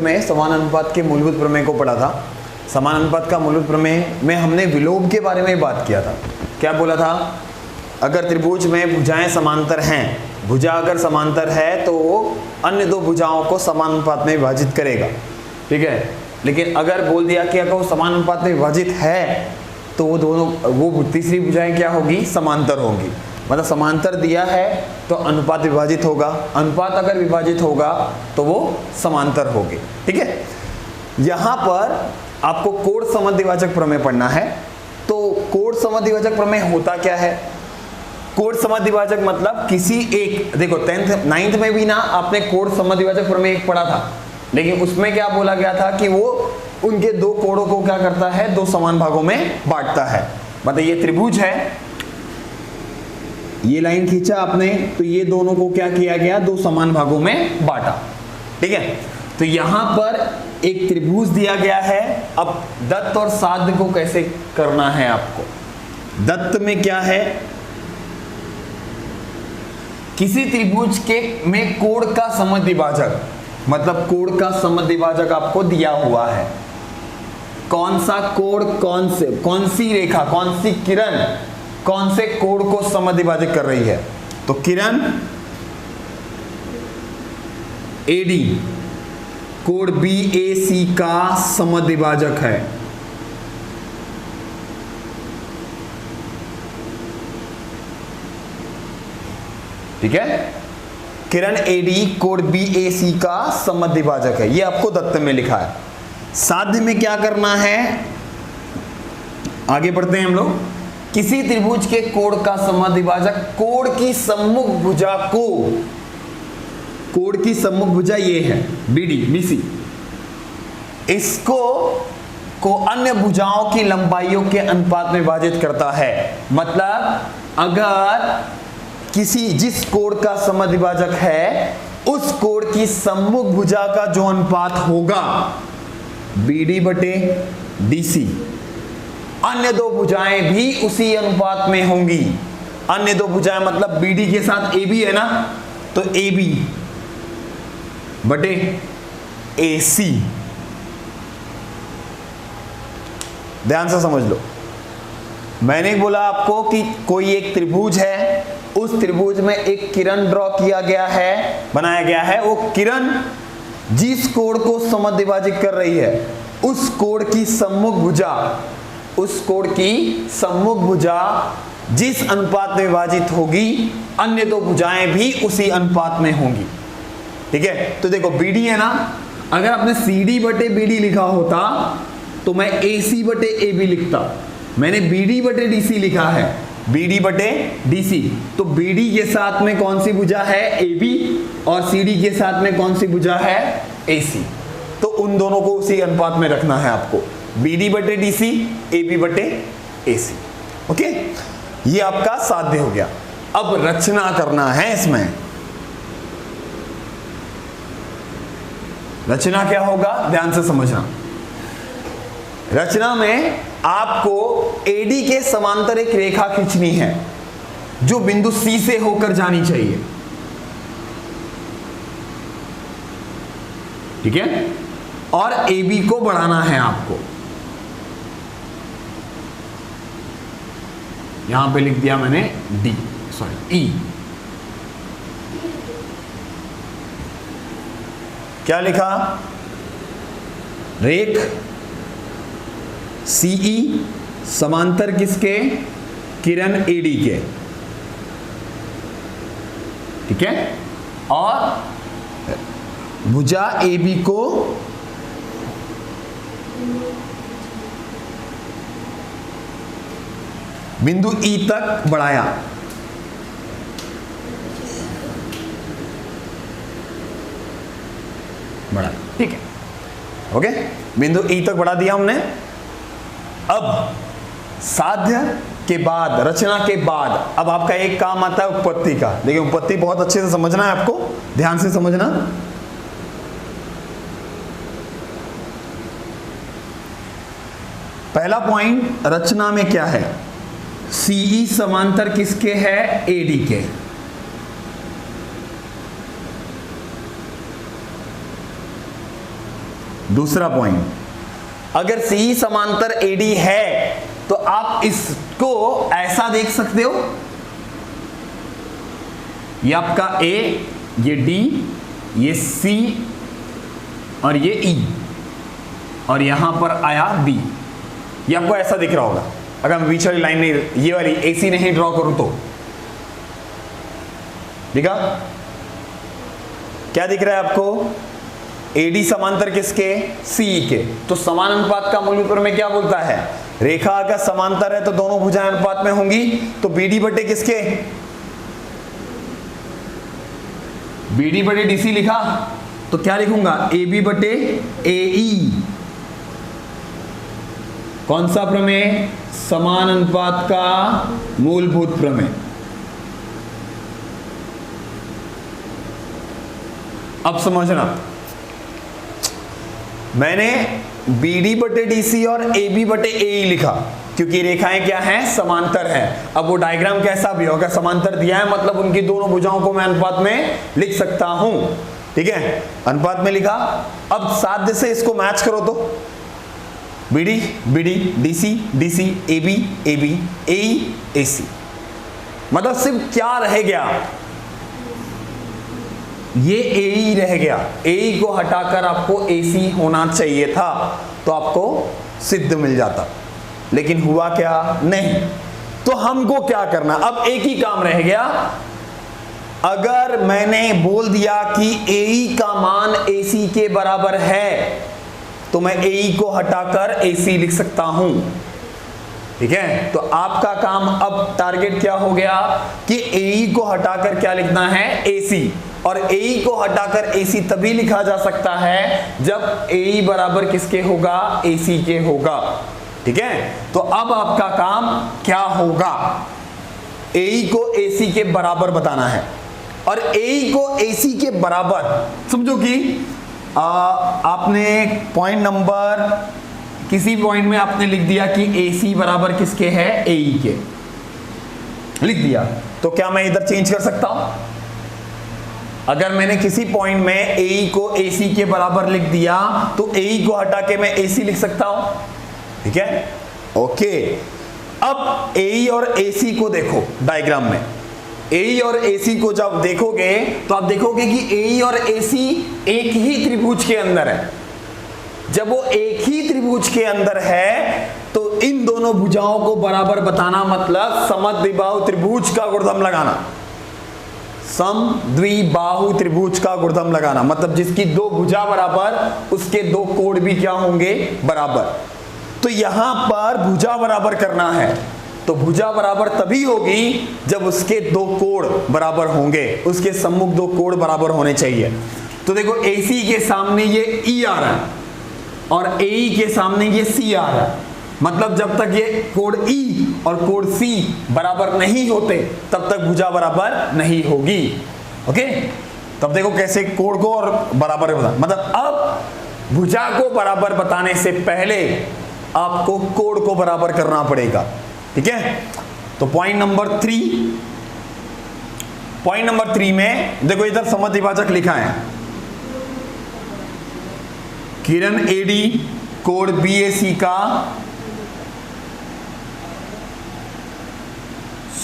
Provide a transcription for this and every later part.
में समान अनुपात के मूलभूत प्रमेय को पढ़ा था। समान अनुपात का मूलभूत प्रमेय में हमने विलोम के बारे में बात किया था। क्या बोला था? अगर त्रिभुज में भुजाएं समांतर हैं, भुजा अगर समांतर है तो वो अन्य दो भुजाओं को समान अनुपात में विभाजित करेगा, ठीक है। लेकिन अगर बोल दिया कि अगर वो समान अनुपात में विभाजित है तो वो तीसरी भुजाएं क्या होगी? समांतर होगी। मतलब समांतर दिया है तो अनुपात विभाजित होगा, अनुपात अगर विभाजित होगा तो वो समांतर होगी, ठीक है। यहां पर आपको कोण समद्विभाजक प्रमेय पढ़ना है। तो कोण समद्विभाजक प्रमेय होता क्या है? कोण समद्विभाजक मतलब किसी एक, देखो 9th में भी ना आपने कोण समद्विभाजक प्रमेय पढ़ा था, लेकिन उसमें क्या बोला गया था कि वो उनके दो कोणों को क्या करता है? दो समान भागों में बांटता है। मतलब ये त्रिभुज है, ये लाइन खींचा आपने तो ये दोनों को क्या किया गया? दो समान भागों में बांटा, ठीक है। तो यहां पर एक त्रिभुज दिया गया है। अब दत्त और साध्य को कैसे करना है आपको? दत्त में क्या है? किसी त्रिभुज के में कोण का समद्विभाजक, मतलब कोण का समद्विभाजक आपको दिया हुआ है। कौन सा कोण, कौन सी रेखा, कौन सी किरण कौन से कोण को समद्विभाजित कर रही है? तो किरण AD कोण BAC का समद्विभाजक है। ठीक है, किरण AD कोण BAC का समद्विभाजक है, ये आपको दत्त में लिखा है। साध्य में क्या करना है? आगे बढ़ते हैं हम लोग। किसी त्रिभुज के कोण का समद्विभाजक कोण की सम्मुख भुजा को, कोण की सम्मुख भुजा ये है BC, इसको अन्य भुजाओं की लंबाइयों के अनुपात में विभाजित करता है। मतलब अगर जिस कोण का समद्विभाजक है उस कोण की सम्मुख भुजा का जो अनुपात होगा BD/DC, अन्य दो भुजाएं भी उसी अनुपात में होंगी। अन्य दो भुजाएं मतलब BD के साथ AB है ना, तो AB/AC। ध्यान से समझ लो, मैंने बोला आपको कि कोई एक त्रिभुज है, उस त्रिभुज में एक किरण ड्रॉ किया गया है, बनाया गया है। वो किरण जिस कोण को समद्विभाजित कर रही है उस कोण की सम्मुख भुजा, उस कोण की सम्मुख भुजा जिस अनुपात में विभाजित होगी अन्य दो भुजाएं भी उसी अनुपात में होंगी, ठीक है। तो देखो BD है ना, अगर आपने CD/BD लिखा होता तो मैं AC/AB लिखता। मैंने BD/DC लिखा है, BD/DC। तो BD के साथ में कौन सी भुजा है? AB, और CD के साथ में कौन सी भुजा है? AC। तो उन दोनों को उसी अनुपात में रखना है आपको, BD/DC, AB/AC। ओके, ये आपका साध्य हो गया। अब रचना करना है इसमें। रचना क्या होगा? ध्यान से समझना। रचना में आपको AD के समांतर एक रेखा खींचनी है जो बिंदु C से होकर जानी चाहिए, ठीक है। और AB को बढ़ाना है आपको। यहां पे लिख दिया मैंने E। क्या लिखा? रेख CE समांतर किसके? किरण AD के, ठीक है। और भुजा AB को बिंदु E तक बढ़ाया, ठीक है। ओके, बिंदु E तक बढ़ा दिया हमने। अब साध्य के बाद, रचना के बाद अब आपका एक काम आता है उत्पत्ति का। देखिए, उत्पत्ति बहुत अच्छे से समझना है आपको, ध्यान से समझना। पहला पॉइंट, रचना में क्या है? CE समांतर किसके है? AD के। दूसरा पॉइंट, अगर सी समांतर एडी है तो आप इसको ऐसा देख सकते हो, ये आपका ए, ये डी, ये सी और ये ई, और यहां पर आया बी। ये आपको ऐसा दिख रहा होगा अगर मैं बीच वाली लाइन नहीं, ये वाली एसी नहीं ड्रॉ करूं तो। दिखा? क्या दिख रहा है आपको? एडी समांतर किसके? सी के। तो समान अनुपात का मूलभूत प्रमेय क्या बोलता है? रेखा अगर समांतर है तो दोनों भुजाएं अनुपात में होंगी। तो बीडी बटे किसके? बीडी बटे डीसी लिखा, तो क्या लिखूंगा? ए बी बटे ए ई। कौन सा प्रमेय? समान अनुपात का मूलभूत प्रमेय। अब समझना, मैंने BD बटे DC और AB बटे AE लिखा क्योंकि रेखाएं क्या हैं? समांतर है। अब वो डायग्राम कैसा भी होगा, समांतर दिया है मतलब उनकी दोनों भुजाओं को मैं अनुपात में लिख सकता हूं। ठीक है, अनुपात में लिखा। अब साध्य से इसको मैच करो तो BD BD, DC DC, AB AB, AE AC। मतलब सिर्फ क्या रह गया? ये AE रह गया। AE को हटाकर आपको AC होना चाहिए था तो आपको सिद्ध मिल जाता, लेकिन हुआ क्या? नहीं। तो हमको क्या करना? अब एक ही काम रह गया। अगर मैंने बोल दिया कि AE का मान AC के बराबर है तो मैं AE को हटाकर AC लिख सकता हूं। ठीक है, तो आपका काम अब टारगेट क्या हो गया कि AE को हटाकर क्या लिखना है? AC। और AE को हटाकर AC तभी लिखा जा सकता है जब AE बराबर किसके होगा? AC के होगा। ठीक है, तो अब आपका काम क्या होगा? AE को AC के बराबर बताना है। और AE को AC के बराबर समझो कि आपने पॉइंट नंबर किसी पॉइंट में आपने लिख दिया कि AC बराबर किसके है? AE के लिख दिया, तो क्या मैं इधर चेंज कर सकता हूं? अगर मैंने किसी पॉइंट में AE को AC के बराबर लिख दिया तो AE को हटा के मैं AC लिख सकता हूं। ठीक है, ओके। अब AE और AC को देखो डायग्राम में। AE और AC को जब देखोगे तो आप देखोगे कि AE और AC एक ही त्रिभुज के अंदर है। जब वो एक ही त्रिभुज के अंदर है तो इन दोनों भुजाओं को बराबर बताना मतलब समद्विबाहु त्रिभुज का गुणधर्म लगाना। समद्विबाहु त्रिभुज का गुणधर्म लगाना मतलब जिसकी दो भुजा बराबर उसके दो कोण भी क्या होंगे? बराबर। तो यहां पर भुजा बराबर करना है तो भुजा बराबर तभी होगी जब उसके दो कोण बराबर होंगे, उसके सम्मुख दो कोण बराबर होने चाहिए। तो देखो AC के सामने ये E आ रहा है और AE के सामने ये C आ रहा है, मतलब जब तक ये कोण E और कोण C बराबर नहीं होते तब तक भुजा बराबर नहीं होगी। ओके, तब देखो कैसे कोण को और बराबर बता, मतलब अब भुजा को बराबर बताने से पहले आपको कोण को बराबर करना पड़ेगा। ठीक है, तो पॉइंट नंबर 3 में देखो इधर समद्विभाजक लिखा है, किरण AD कोण BAC का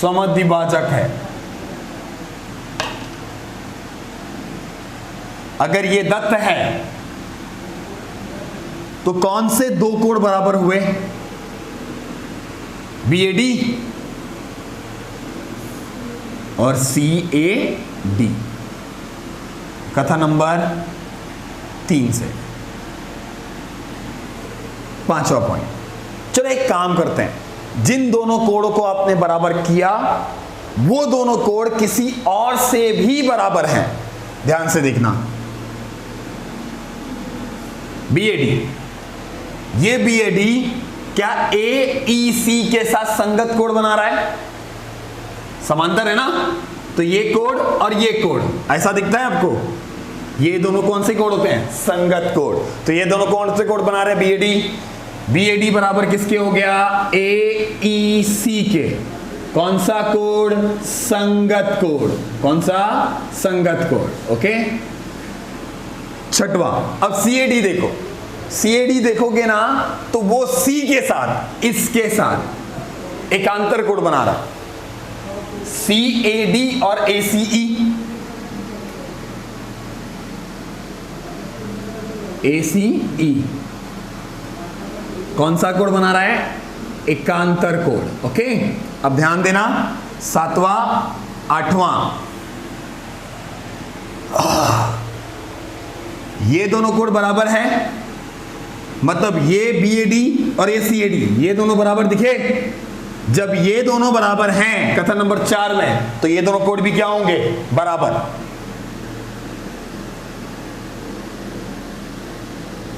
समद्विभाजक है। अगर ये दत्त है तो कौन से दो कोण बराबर हुए? BAD और CAD। कथा नंबर 3 से 5वां पॉइंट। चलो एक काम करते हैं, जिन दोनों कोणों को आपने बराबर किया वो दोनों कोण किसी और से भी बराबर हैं। ध्यान से देखना, BAD, ये BAD क्या AEC के साथ संगत कोण बना रहा है? समांतर है ना, तो ये कोण और ये कोण ऐसा दिखता है आपको। ये दोनों कौन से कोण होते हैं? संगत कोण। तो ये दोनों कौन से कोण बना रहे हैं? BAD। BAD बराबर किसके हो गया? AEC के। कौन सा कोण? संगत कोण। कौन सा? संगत कोण। ओके, छठवां। अब CAD देखो, CAD देखोगे ना तो वो C के साथ, इसके साथ एकांतर कोण बना रहा, CAD और ACE, ACE कौन सा कोण बना रहा है? एकांतर कोण। ओके, अब ध्यान देना, 7वां 8वां, ये दोनों कोण बराबर है, मतलब ये BAD और ये CAD, ये दोनों बराबर दिखे। जब ये दोनों बराबर हैं कथन नंबर 4 में, तो ये दोनों कोण भी क्या होंगे? बराबर।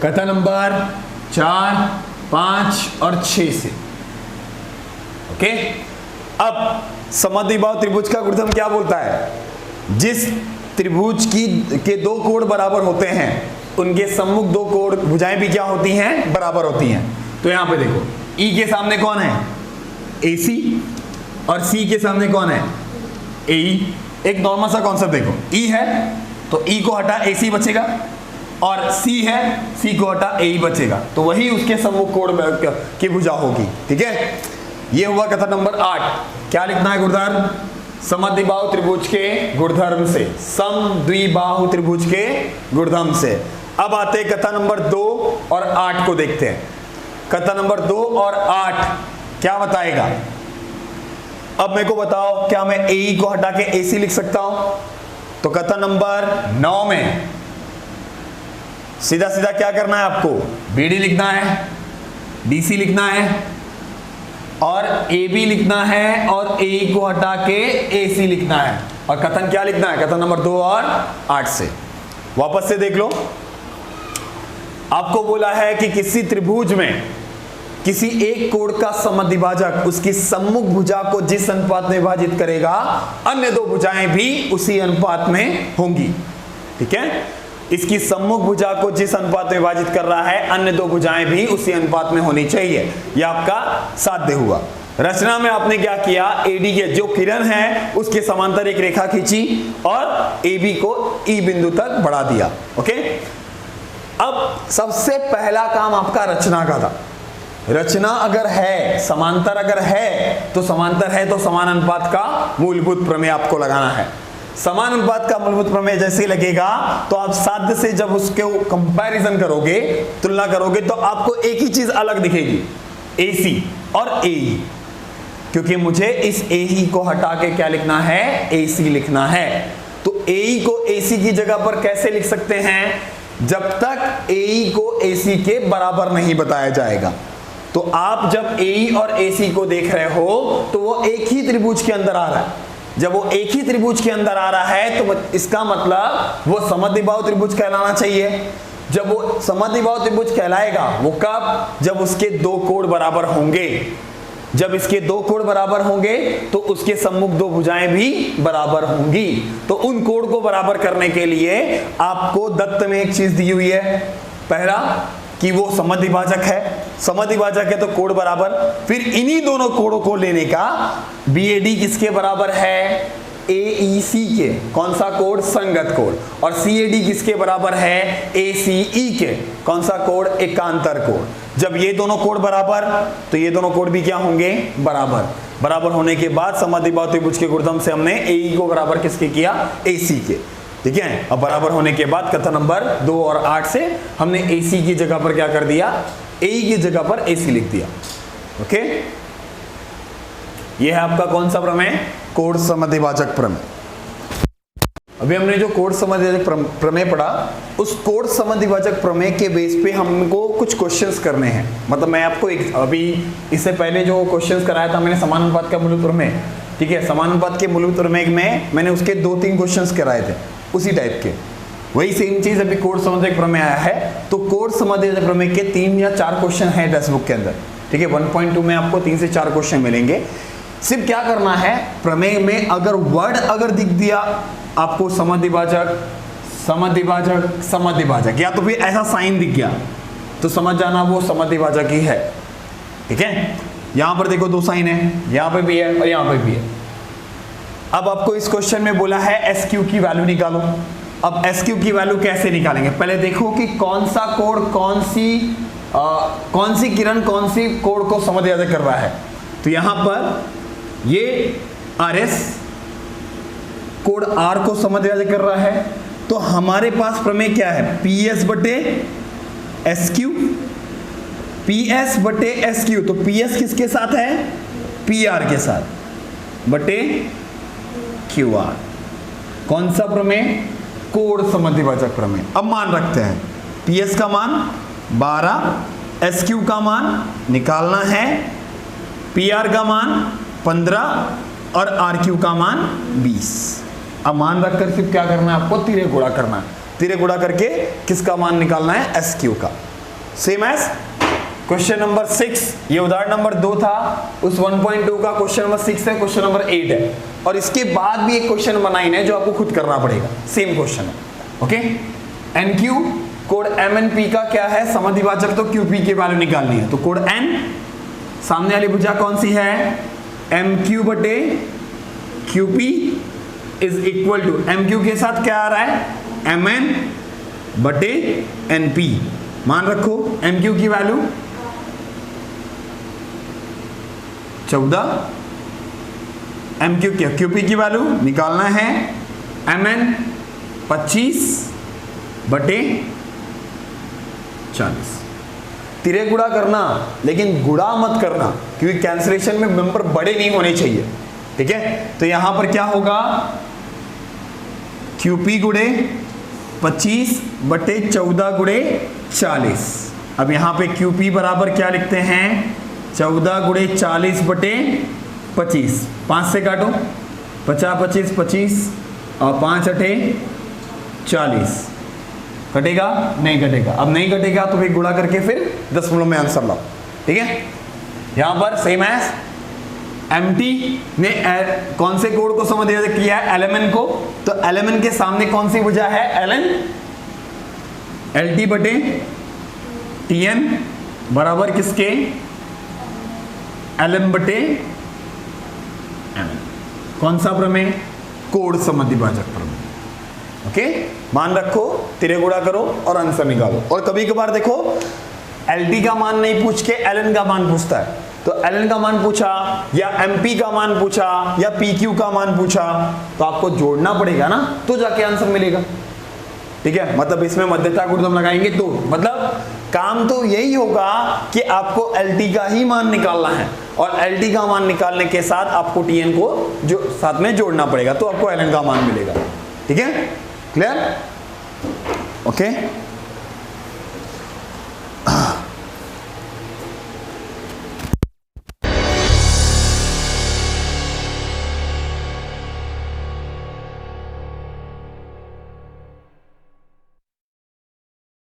कथन नंबर 4, 5 और 6 से। ओके, अब समद्विबाहु त्रिभुज का गुणधर्म क्या बोलता है? जिस त्रिभुज के दो कोण बराबर होते हैं, उनके सम्मुख दो कोण भुजाएं भी क्या होती हैं? बराबर होती हैं। तो यहां पे देखो, E के सामने कौन है? AC, और C के सामने कौन है? AE। एक नॉर्मल सा कॉन्सेप्ट देखो, E है तो E को हटा AC बचेगा, और C है, C को हटा AE बचेगा, तो वही उसके सम्मुख कोण की भुजा होगी। ठीक है, ये हुआ कथन नंबर 8। क्या लिखना है गुणधर्म? समद्विबाहु त्रिभुज के गुणधर्म से, समद्विबाहु त्रिभुज के गुणधर्म से। अब आते हैं कथन नंबर 2 और 8 को देखते हैं। कथन नंबर 2 और 8 क्या बताएगा? अब मेरे को बताओ, क्या मैं AE को हटा के AC लिख सकता हूं? तो कथन नंबर 9 में सीधा सीधा क्या करना है आपको? BD लिखना है, DC लिखना है, और AB लिखना है, और AE को हटा के AC लिखना है, और कथन क्या लिखना है? कथन नंबर 2 और 8 से। वापस से देख लो, आपको बोला है कि किसी त्रिभुज में किसी एक कोण का समद्विभाजक उसकी सम्मुख भुजा को जिस अनुपात में विभाजित करेगा, अन्य दो भुजाएं भी उसी अनुपात में होंगी। ठीक है, इसकी सम्मुख भुजा को जिस अनुपात में विभाजित कर रहा है, अन्य दो भुजाएं भी उसी अनुपात में होनी चाहिए। यह आपका साध्य हुआ। रचना में आपने क्या किया? AD के जो किरण है उसके समांतर एक रेखा खींची और AB को E बिंदु तक बढ़ा दिया। ओके, अब सबसे पहला काम आपका रचना का था। रचना अगर है, समांतर अगर है, तो समांतर है तो समान अनुपात का मूलभूत प्रमेय आपको लगाना है। समान अनुपात का मूलभूत प्रमेय जैसे लगेगा तो आप साध्य से जब उसके कंपैरिजन करोगे, तुलना करोगे, तो आपको एक ही चीज अलग दिखेगी, AC और AE, क्योंकि मुझे इस AE को हटा के क्या लिखना है? AC लिखना है। तो AE को AC की जगह पर कैसे लिख सकते हैं? जब तक AE को AC के बराबर नहीं बताया जाएगा। तो आप जब AE और AC को देख रहे हो तो वो एक ही त्रिभुज के अंदर आ रहा है। जब वो एक ही त्रिभुज के अंदर आ रहा है तो इसका मतलब वो समद्विबाहु त्रिभुज कहलाना चाहिए। जब वो समद्विबाहु त्रिभुज कहलाएगा वो कब? जब उसके दो कोण बराबर होंगे। जब इसके दो कोण बराबर होंगे तो उसके सम्मुख दो भुजाएं भी बराबर होंगी। तो उन कोण को बराबर करने के लिए आपको दत्त में एक चीज दी हुई है। पहला कि वो समद्विभाजक है, समद्विभाजक है तो कोण बराबर। फिर इन्हीं दोनों कोणों को लेने का BAD किसके बराबर है? AEC के। कौन सा कोण? संगत कोण। और CAD किसके बराबर है? ACE के। कौन सा कोण? एकांतर कोण। जब ये दोनों कोण बराबर तो ये दोनों कोण भी क्या होंगे? बराबर। बराबर होने के बाद समद्विबाहु त्रिभुज के गुणधर्म से हमने AE को बराबर किसके किया? AC के। ठीक है, अब बराबर होने के बाद कथन नंबर 2 और 8 से हमने AC की जगह पर क्या कर दिया? AE की जगह पर AC लिख दिया। ओके, ये है आपका कौन सा प्रमेय? कोण समद्विभाजक प्रमेय। अभी हमने जो कोण समद्विभाजक प्रमेय पढ़ा, उस कोण समद्विभाजक प्रमेय के बेस पे हमको कुछ क्वेश्चंस करने हैं। मतलब मैं आपको अभी इससे पहले जो क्वेश्चंस कराया था मैंने समानुपात का मूलभूत प्रमेय, ठीक है, समानुपात के मूलभूत प्रमेय में मैंने उसके 2-3 क्वेश्चंस कराए थे उसी टाइप के। वही सेम चीज अभी कोण समद्विभाजक प्रमेय आया है। तो कोण समद्विभाजक प्रमेय के 3 या 4 क्वेश्चन है टेक्स्ट बुक के अंदर। ठीक है, 1.2 में आपको 3 से 4 क्वेश्चन मिलेंगे। सिर्फ क्या करना है, प्रमेय में अगर वर्ड अगर दिख दिया आपको समद्विभाजक समद्विभाजक समद्विभाजक, या तो फिर ऐसा साइन दिख गया तो समझ जाना वो समद्विभाजक ही है। ठीक है, यहां पर देखो 2 साइन है, यहां पे भी है और यहां पे भी है। अब आपको इस क्वेश्चन में बोला है SQ की वैल्यू निकालो। अब एस क्यू की वैल्यू कैसे निकालेंगे, पहले देखो कि कौन सा कोड कौन सी किरण कौन सी कोड को समझ कर रहा है। तो यहां पर ये आर एस कोड आर को समझ कर रहा है, तो हमारे पास प्रमेय क्या है, पी एस बटे एस क्यू, पी एस बटे एस क्यू। तो पी एस किसके साथ है, पी आर के साथ, बटे क्यू आर। कौन सा प्रमेय, कोड समद्विभाजक प्रमेय। अब मान रखते हैं, पी एस का मान 12, एस क्यू का मान निकालना है, पी आर का मान 15 और आर क्यू का मान 20। अब मान रखकर सिर्फ क्या करना है आपको, तिरे गुणा करना है। तिरे गुणा करके किसका मान निकालना है, एस क्यू का। सेम एज क्वेश्चन नंबर 6, ये उदाहरण नंबर 2 था, उस 1.2 का क्वेश्चन नंबर 6 है, क्वेश्चन नंबर 8 है, और इसके बाद भी एक क्वेश्चन नंबर 9 है जो आपको खुद करना पड़ेगा, सेम क्वेश्चन है। Okay, N Q quad M N P का क्या है, समद्विभाजक, तो क्यू पी की वैल्यू निकालनी है। तो कोड एन, सामने वाली भुजा कौन सी है, एम क्यू बटे Q P is equal to, M Q के साथ क्या आ रहा है, एम एन बटे एन पी। मान रखो एम क्यू की वैल्यू 14, एम क्यू क्या, क्यू पी की वैल्यू निकालना है, एम एन 25 बटे 40। तिरे गुणा करना, लेकिन गुणा मत करना, क्योंकि कैंसिलेशन में नंबर बड़े नहीं होने चाहिए, ठीक है। तो यहां पर क्या होगा, क्यूपी गुणे 25 बटे 14 गुणे 40। अब यहां पे क्यूपी बराबर क्या लिखते हैं, 14 गुणे 40 बटे 25, 5 से काटो, 50 25 25 और 5 अठे 40, कटेगा नहीं कटेगा। अब नहीं कटेगा तो फिर गुणा करके फिर दशमलव में आंसर लाओ, ठीक है। यहां पर सेम एज एमटी ने कौन से कोड को समझ किया है, एलएमएन को, तो एलएमएन के सामने कौन सी भुजा है, एलएन, एलटी बटे टीएन बराबर किसके, एलएम बटे एमएन। कौन सा प्रमेय, कोड समद्विभाजक प्रमेय। ओके, मान रखो, तिरे गुणा करो और आंसर निकालो। और कभी कभार देखो एलटी का मान नहीं पूछ के एलएन का मान पूछता है, तो एलएन का मान पूछा या एमपी का मान पूछा या पीक्यू का मान पूछा, तो आपको जोड़ना पड़ेगा ना, तो जाके आंसर मिलेगा, ठीक है। मतलब इसमें मध्यता गुण हम लगाएंगे तो मतलब काम तो यही होगा कि आपको एलटी का ही मान निकालना है, और एलटी का मान निकालने के साथ आपको टीएन को जो साथ में जोड़ना पड़ेगा, तो आपको एलएन का मान मिलेगा, ठीक है। Clear, okay.